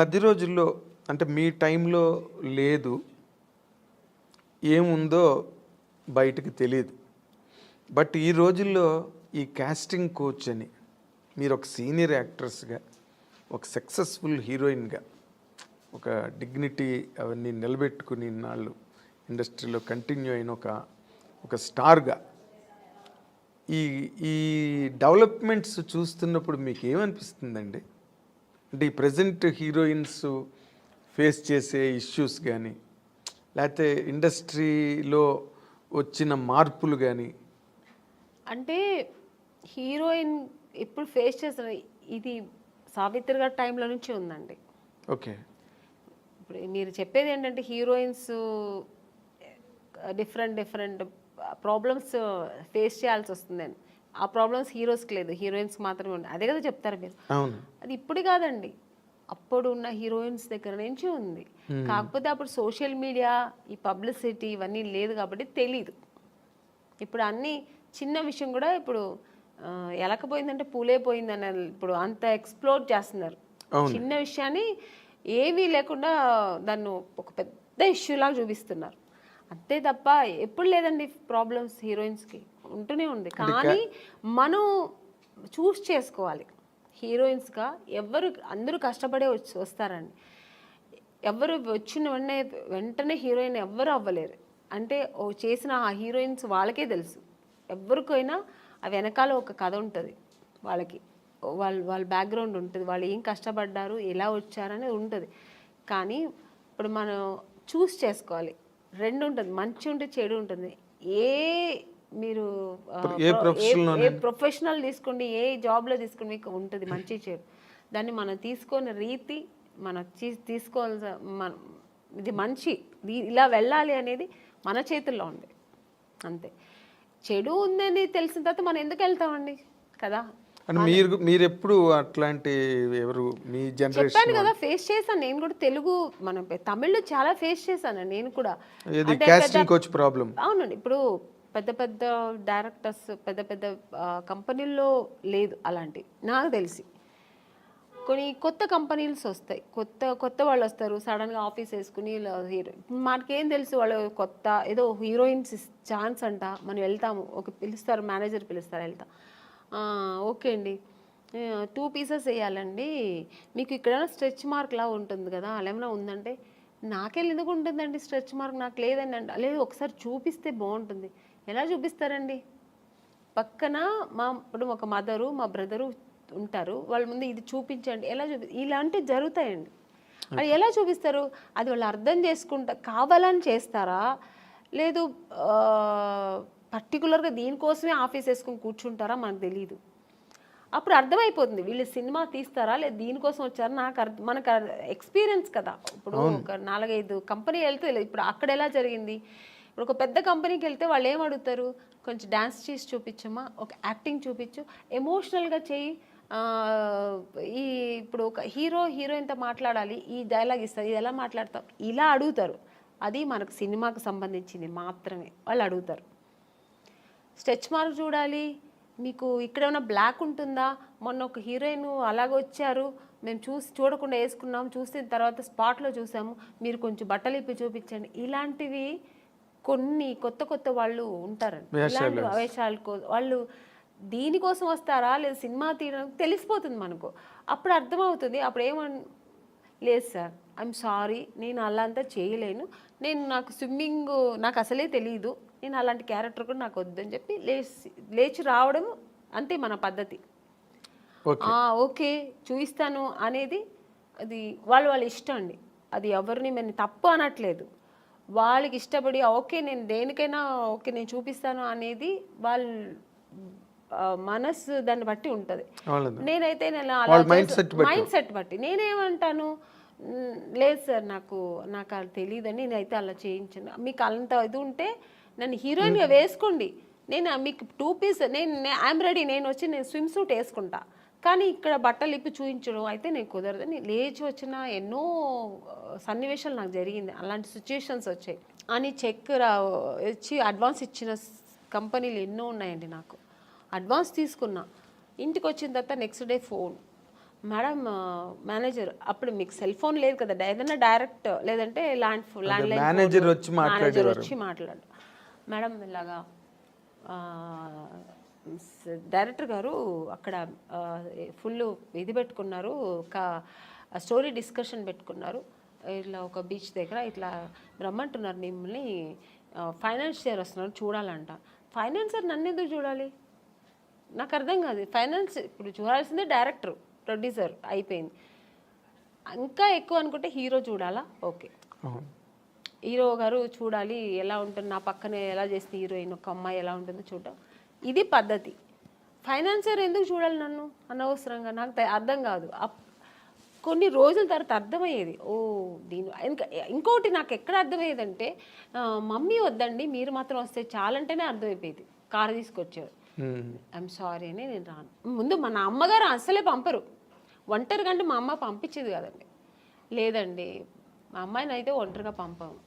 మధ్య రోజుల్లో అంటే మీ టైంలో లేదు, ఏముందో బయటకు తెలియదు. బట్ ఈ రోజుల్లో ఈ కాస్టింగ్ కోచ్ అని మీరు ఒక సీనియర్ యాక్ట్రెస్గా, ఒక సక్సెస్ఫుల్ హీరోయిన్గా, ఒక డిగ్నిటీ అవన్నీ నిలబెట్టుకుని ఇన్నాళ్ళు ఇండస్ట్రీలో కంటిన్యూ అయిన ఒక స్టార్గా ఈ ఈ డెవలప్మెంట్స్ చూస్తున్నప్పుడు మీకు ఏమనిపిస్తుందండి? అంటే ఈ ప్రజెంట్ హీరోయిన్స్ ఫేస్ చేసే ఇష్యూస్ కానీ, లేకపోతే ఇండస్ట్రీలో వచ్చిన మార్పులు కానీ. అంటే హీరోయిన్ ఇప్పుడు ఫేస్ చేసిన ఇది సావిత్రి గారి టైంలో నుంచి ఉందండి. ఓకే, ఇప్పుడు మీరు చెప్పేది ఏంటంటే హీరోయిన్స్ డిఫరెంట్ ప్రాబ్లమ్స్ ఫేస్ చేయాల్సి వస్తుందని. ఆ ప్రాబ్లమ్స్ హీరోస్కి లేదు, హీరోయిన్స్కి మాత్రమే ఉంది. అదే కదా చెప్తారు మీరు. అవును. అది ఇప్పుడు కాదండి, అప్పుడు ఉన్న హీరోయిన్స్ దగ్గర నుంచి ఉంది. కాకపోతే అప్పుడు సోషల్ మీడియా, ఈ పబ్లిసిటీ ఇవన్నీ లేదు కాబట్టి తెలీదు. ఇప్పుడు అన్ని చిన్న విషయం కూడా ఇప్పుడు ఎలకపోయిందంటే పూలే పోయిందని ఇప్పుడు అంత ఎక్స్ప్లోర్ చేస్తున్నారు. చిన్న విషయాన్ని ఏమీ లేకుండా దాన్ని ఒక పెద్ద ఇష్యూలాగా చూపిస్తున్నారు. అంతే తప్ప ఎప్పుడు లేదండి ప్రాబ్లమ్స్ హీరోయిన్స్కి, ఉంటూనే ఉంది. కానీ మనం చూస్ చేసుకోవాలి. హీరోయిన్స్గా అందరూ కష్టపడే వస్తారండి. ఎవరు వచ్చిన వెంటనే హీరోయిన్ ఎవ్వరు అవ్వలేరు. అంటే చేసిన ఆ హీరోయిన్స్ వాళ్ళకే తెలుసు. ఎవరికైనా ఆ వెనకాల ఒక కథ ఉంటుంది, వాళ్ళకి వాళ్ళ బ్యాక్గ్రౌండ్ ఉంటుంది, వాళ్ళు ఏం కష్టపడ్డారు, ఎలా వచ్చారనేది ఉంటుంది. కానీ ఇప్పుడు మనం చూస్ చేసుకోవాలి. రెండు ఉంటుంది, మంచి ఉంటుంది, చెడు ఉంటుంది. మీరు ఏ ప్రొఫెషనల్ తీసుకోండి, ఏ జాబ్లో తీసుకోండి, మీకు ఉంటుంది మంచి చెడు. దాన్ని మనం తీసుకునే రీతి, మనం తీసుకోవాల్సిన ఇది మంచి ఇలా వెళ్ళాలి అనేది మన చేతుల్లో ఉంది. అంతే. చెడు ఉందని తెలిసిన తర్వాత మనం ఎందుకు వెళ్తామండి కదా. మీరు ఎప్పుడు అట్లాంటి ఎవరు మీ జనరేషన్? చెప్పాను కదా, ఫేస్ చేశాను నేను కూడా. తెలుగు మనం తమిళ్లో చాలా ఫేస్ చేశాను నేను కూడా. అవునండి. ఇప్పుడు పెద్ద పెద్ద డైరెక్టర్స్, పెద్ద పెద్ద కంపెనీల్లో లేదు అలాంటి నాకు తెలిసి. కొన్ని కొత్త కంపెనీస్ వస్తాయి, కొత్త వాళ్ళు వస్తారు, సడన్గా ఆఫీస్ వేసుకుని హీరో. మనకేం తెలుసు వాళ్ళు కొత్త ఏదో హీరోయిన్స్ ఛాన్స్ అంట, మనం వెళ్తాము. పిలుస్తారు, మేనేజర్ పిలుస్తారు, వెళ్తాం. ఓకే అండి, 2 పీసెస్ వేయాలండి, మీకు ఇక్కడ స్ట్రెచ్ మార్క్ లా ఉంటుంది కదా, అలా ఏమైనా ఉందంటే, నాకెళ్ళి ఎందుకు ఉంటుందండి స్ట్రెచ్ మార్క్, నాకు లేదండి అంటే, లేదు ఒకసారి చూపిస్తే బాగుంటుంది. ఎలా చూపిస్తారండి? పక్కన ఇప్పుడు ఒక మదరు, మా బ్రదరు ఉంటారు, వాళ్ళ ముందు ఇది చూపించండి, ఎలా ఇలాంటివి జరుగుతాయండి. అది ఎలా చూపిస్తారు? అది వాళ్ళు అర్థం కావాలని చేస్తారా, లేదు పర్టికులర్గా దీనికోసమే ఆఫీస్ వేసుకుని కూర్చుంటారా, మనకు తెలియదు. అప్పుడు అర్థమైపోతుంది వీళ్ళు సినిమా తీస్తారా లేదు దీనికోసం వచ్చారా. మనకు ఎక్స్పీరియన్స్ కదా. ఇప్పుడు ఒక 4-5 కంపెనీ వెళ్తే ఇప్పుడు అక్కడ ఎలా జరిగింది. ఇప్పుడు ఒక పెద్ద కంపెనీకి వెళ్తే వాళ్ళు ఏం అడుగుతారు, కొంచెం డ్యాన్స్ చేసి చూపించమ్మా, ఒక యాక్టింగ్ చూపించు, ఎమోషనల్గా చేయి, ఇప్పుడు ఒక హీరోయిన్తో మాట్లాడాలి, ఈ డైలాగ్ ఇస్తారు, ఇది ఎలా మాట్లాడతాం, ఇలా అడుగుతారు. అది మనకు సినిమాకు సంబంధించింది మాత్రమే వాళ్ళు అడుగుతారు. స్ట్రెచ్ మార్క్ చూడాలి, మీకు ఇక్కడ ఏమైనా బ్లాక్ ఉంటుందా, మొన్న ఒక హీరోయిన్ అలాగొచ్చారు, మేము చూడకుండా వేసుకున్నాము, చూసిన తర్వాత స్పాట్లో చూసాము, మీరు కొంచెం బట్టలు ఇప్పి చూపించండి. ఇలాంటివి కొన్ని కొత్త వాళ్ళు ఉంటారండి. ఇలాంటి వేషాలకు వాళ్ళు దీనికోసం వస్తారా లేదు సినిమా తీయడం తెలిసిపోతుంది మనకు. అప్పుడు అర్థమవుతుంది. అప్పుడు లేదు సార్, ఐఎమ్ సారీ, నేను అలా అంతా చేయలేను, నాకు స్విమ్మింగ్ నాకు అసలే తెలియదు, నేను అలాంటి క్యారెక్టర్ కూడా నాకు వద్దని చెప్పి లేచి రావడం, అంతే మన పద్ధతి. ఓకే చూపిస్తాను అనేది అది వాళ్ళ ఇష్టం అండి. అది ఎవరిని మేము తప్పు అనట్లేదు, వాళ్ళకి ఇష్టపడి ఓకే నేను దేనికైనా ఓకే నేను చూపిస్తాను అనేది వాళ్ళ మనసు దాన్ని బట్టి ఉంటుంది. నేనైతే మైండ్ సెట్ బట్టి నేనేమంటాను, లేదు సార్ నాకు అది తెలియదని నేనైతే అలా చేయించాను, మీకు అంత ఇది ఉంటే నన్ను హీరోయిన్గా వేసుకోండి, నేను మీకు 2 పీస్ ఐఎమ్ రెడీ, నేను స్విమ్ సూట్ వేసుకుంటా, కానీ ఇక్కడ బట్టలు ఇప్పి చూపించడం అయితే నేను కుదరదని లేచి వచ్చిన ఎన్నో సన్నివేశాలు నాకు జరిగింది. అలాంటి సిచ్యుయేషన్స్ వచ్చాయి అని వచ్చి అడ్వాన్స్ ఇచ్చిన కంపెనీలు ఎన్నో ఉన్నాయండి. నాకు అడ్వాన్స్ తీసుకున్నా, ఇంటికి వచ్చిన తర్వాత next day phone, madam manager అప్పుడు మీకు సెల్ ఫోన్ లేదు కదా, ఏదైనా డైరెక్ట్ లేదంటే ల్యాండ్లైన్ మేనేజర్ వచ్చి మేనేజర్ వచ్చి మాట్లాడు, మేడం ఇలాగా డైరెక్టర్ గారు అక్కడ ఫుల్ ఇది పెట్టుకున్నారు, ఒక స్టోరీ డిస్కషన్ పెట్టుకున్నారు, ఇట్లా ఒక బీచ్ దగ్గర ఇట్లా రమ్మంటున్నారు మిమ్మల్ని, ఫైనాన్షియర్ వస్తున్నారు చూడాలంట. ఫైనాన్సర్ నన్ను ఎందుకు చూడాలి, నాకు అర్థం కాదు. ఫైనాన్స్ ఇప్పుడు చూడాల్సిందే డైరెక్టర్ ప్రొడ్యూసర్ అయిపోయింది. ఇంకా ఎక్కువ అనుకుంటే హీరో చూడాలా, ఓకే హీరో గారు చూడాలి ఎలా ఉంటుంది, నా పక్కనే ఎలా చేస్తుంది హీరోయిన్ ఒక అమ్మాయి ఎలా ఉంటుందో చూడటం, ఇది పద్ధతి. ఫైనాన్సర్ ఎందుకు చూడాలి నన్ను అనవసరంగా, నాకు అర్థం కాదు. కొన్ని రోజుల తర్వాత అర్థమయ్యేది, ఓ దీని ఇంకోటి నాకు ఎక్కడ అర్థమయ్యేదంటే, మమ్మీ వద్దండి మీరు మాత్రం వస్తే చాలంటేనే అర్థమైపోయేది. కారు తీసుకొచ్చారు, ఐఎమ్ సారీ అని నేను రాను. ముందు మా అమ్మగారు అస్సలే పంపరు, ఒంటరిగా అంటే మా అమ్మ పంపించేది కదండి. లేదండి మా అమ్మాయిని అయితే ఒంటరిగా పంపాము.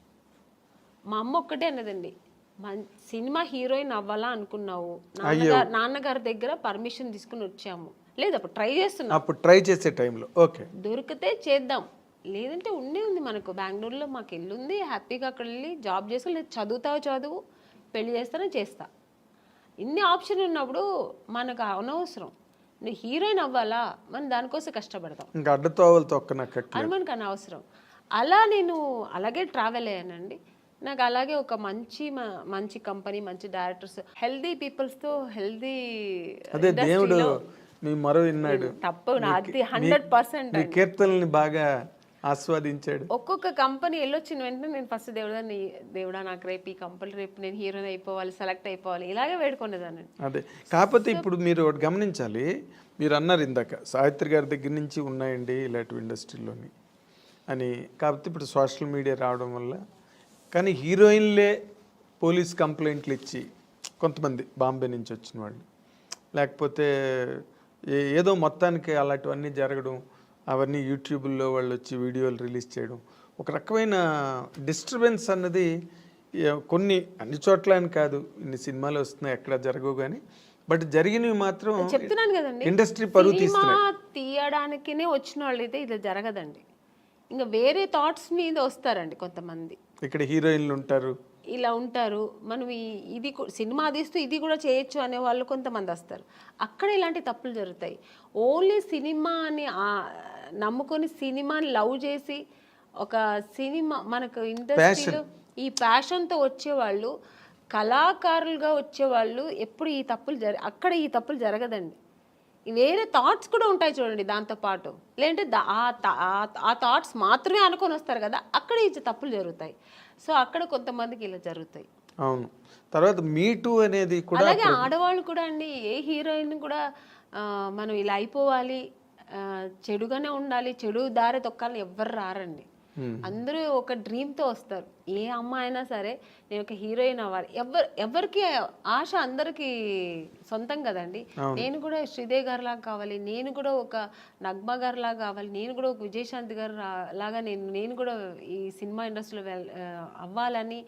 మా అమ్మ ఒక్కటే అన్నదండి, సినిమా హీరోయిన్ అవ్వాలా అనుకున్నావు, నాన్నగారి దగ్గర పర్మిషన్ తీసుకుని వచ్చాము, లేదు అప్పుడు ట్రై చేస్తున్నాం, అప్పుడు ట్రై చేసే టైంలో ఓకే దొరికితే చేద్దాం, లేదంటే ఉంది మనకు బెంగళూరులో మాకు ఇల్లు ఉంది, హ్యాపీగా అక్కడ వెళ్ళి జాబ్ చేసుకో, లేదు చదువుతావు చదువు, పెళ్లి చేస్తానో చేస్తా. ఇన్ని ఆప్షన్ ఉన్నప్పుడు మనకు అనవసరం, నువ్వు హీరోయిన్ అవ్వాలా మనం దానికోసం కష్టపడతాం, ఇంకా అడ్డతోవలు తొక్కనక్క అని మనకు అనవసరం. అలా నేను అలాగే ట్రావెల్ అయ్యానండి. నాకు అలాగే ఒక మంచి కంపెనీ, మంచి డైరెక్టర్స్, హెల్దీ పీపుల్స్తో హెల్దీ, అదే దేవుడు మీ మరో విన్నాడు, తప్పు నాది 100%. కీర్తనల్ని బాగా ఆస్వాదించాడు. ఒక్కొక్క కంపెనీ వెళ్ళొచ్చిన వెంటనే నేను ఫస్ట్ దేవుడా నాకు రేపు ఈ కంపెనీ, రేపు నేను హీరోయిన్ అయిపోవాలి, సెలెక్ట్ అయిపోవాలి, ఇలాగే వేడుకునేదాన్ని. అదే కాకపోతే ఇప్పుడు మీరు ఒకటి గమనించాలి, మీరు అన్నారు ఇందాక సావిత్రి గారి దగ్గర నుంచి ఉన్నాయండి ఇలాంటి ఇండస్ట్రీలోని అని. కాకపోతే ఇప్పుడు సోషల్ మీడియా రావడం వల్ల, కానీ హీరోయిన్లే పోలీస్ కంప్లైంట్లు ఇచ్చి కొంతమంది బాంబే నుంచి వచ్చిన వాళ్ళు, లేకపోతే ఏదో మొత్తానికి అలాంటివన్నీ జరగడం, అవన్నీ యూట్యూబ్లో వాళ్ళు వచ్చి వీడియోలు రిలీజ్ చేయడం, ఒక రకమైన డిస్టర్బెన్స్ అన్నది కొన్ని అన్ని చోట్ల అని కాదు, ఇన్ని సినిమాలు వస్తున్నాయి ఎక్కడ జరగవు కానీ, బట్ జరిగినవి మాత్రం చెప్తున్నాను కదండి, ఇండస్ట్రీ పరువు తీయడానికినే వచ్చిన వాళ్ళు అయితే ఇది జరగదండి. ఇంకా వేరే థాట్స్ మీద వస్తారండి కొంతమంది, ఇక్కడ హీరోయిన్లు ఉంటారు, ఇలా ఉంటారు, మనం ఇది సినిమా తీస్తూ ఇది కూడా చేయొచ్చు అనే వాళ్ళు కొంతమంది వస్తారు, అక్కడ ఇలాంటి తప్పులు జరుగుతాయి. ఓన్లీ సినిమాని నమ్ముకొని సినిమాని లవ్ చేసి ఒక సినిమా మనకు ఇండస్ట్రీలో ఈ ప్యాషన్తో వచ్చేవాళ్ళు, కళాకారులుగా వచ్చేవాళ్ళు ఎప్పుడు ఈ తప్పులు అక్కడ ఈ తప్పులు జరగదండి. వేరే థాట్స్ కూడా ఉంటాయి చూడండి దాంతోపాటు, లేదంటే ఆ థాట్స్ మాత్రమే అనుకొని వస్తారు కదా, అక్కడ ఈ తప్పులు జరుగుతాయి. సో అక్కడ కొంతమందికి ఇలా జరుగుతాయి. అవును. తర్వాత మీటూ అనేది కూడా, అలాగే ఆడవాళ్ళు కూడా అండి, ఏ హీరోయిన్ కూడా మనం ఇలా అయిపోవాలి, చెడుగానే ఉండాలి, చెడు దారి తొక్కాలని ఎవ్వరు రారండి. అందరూ ఒక డ్రీమ్తో వస్తారు. ఏ అమ్మాయి అయినా సరే నేను ఒక హీరోయిన్ అవ్వాలి, ఎవరికి ఆశ అందరికీ సొంతం కదండి. నేను కూడా శ్రీదేవి గారి లాగా కావాలి, నేను కూడా ఒక నగ్మ గారి లాగా కావాలి, నేను కూడా ఒక విజయశాంతి గారు లాగా నేను కూడా ఈ సినిమా ఇండస్ట్రీలో అవ్వాలని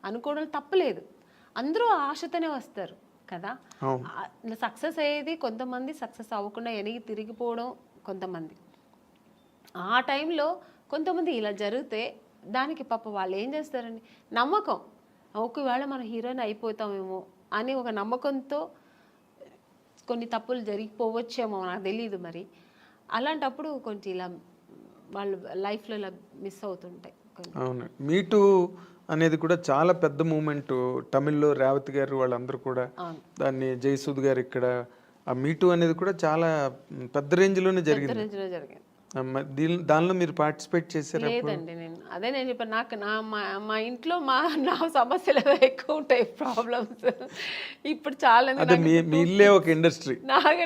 అనుకోవడం తప్పలేదు. అందరూ ఆశతోనే వస్తారు కదా. సక్సెస్ అయ్యేది కొంతమంది, సక్సెస్ అవ్వకుండా వెనక్కి తిరిగిపోవడం కొంతమంది. ఆ టైంలో కొంతమంది ఇలా జరిగితే దానికి పాప వాళ్ళు ఏం చేస్తారండి, నమ్మకం, ఒకవేళ మనం హీరోయిన్ అయిపోతామేమో అని ఒక నమ్మకంతో కొన్ని తప్పులు జరిగిపోవచ్చేమో, నాకు తెలీదు మరి. అలాంటప్పుడు కొంచెం ఇలా వాళ్ళు లైఫ్లో ఇలా మిస్ అవుతుంటాయి. అవును, మీటూ అనేది కూడా చాలా పెద్ద మూమెంట్. తమిళ్లో రేవతి గారు వాళ్ళందరూ కూడా దాన్ని, జయసూద్ గారు ఇక్కడ, ఆ మీటూ అనేది కూడా చాలా పెద్ద రేంజ్లోనే జరిగింది. దానిలో మీరు పార్టిసిపేట్ చేశారా? లేదండి, నేను చెప్పాను, నాకు మా ఇంట్లో నా సమస్యలు ఎక్కువ ఉంటాయి, ప్రాబ్లమ్స్. ఇప్పుడు చాలా మీ ఇల్లే ఒక ఇండస్ట్రీ,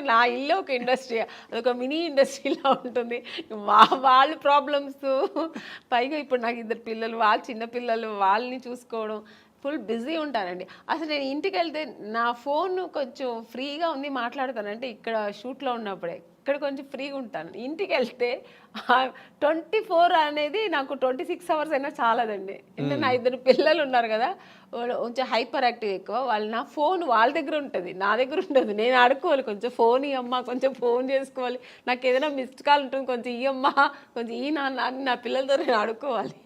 నా ఇల్లే ఒక ఇండస్ట్రీ, అదొక మినీ ఇండస్ట్రీలా ఉంటుంది. వాళ్ళ ప్రాబ్లమ్స్, పైగా ఇప్పుడు నాకు 2 పిల్లలు, వాళ్ళు చిన్న పిల్లలు, వాళ్ళని చూసుకోవడం, ఫుల్ బిజీ ఉంటానండి. అసలు నేను ఇంటికి వెళ్తే నా ఫోన్ కొంచెం ఫ్రీగా ఉంది మాట్లాడతానంటే ఇక్కడ షూట్లో ఉన్నప్పుడే, ఇక్కడ కొంచెం ఫ్రీగా ఉంటాను. ఇంటికి వెళ్తే 24 అనేది నాకు 26 అవర్స్ అయినా చాలదండి. ఎందుకంటే నా 2 పిల్లలు ఉన్నారు కదా, వాళ్ళు కొంచెం హైపర్ యాక్టివ్ ఎక్కువ. వాళ్ళు నా ఫోన్ వాళ్ళ దగ్గర ఉంటుంది, నా దగ్గర ఉండదు. నేను ఆడుకోవాలి, కొంచెం ఫోన్ ఇయ్యమ్మా, కొంచెం ఫోన్ చేసుకోవాలి, నాకు ఏదైనా మిస్డ్ కాల్ ఉంటుంది, కొంచెం ఇయ్యమ్మా, కొంచెం ఈ నాన్న అని నా పిల్లలతో నేను ఆడుకోవాలి.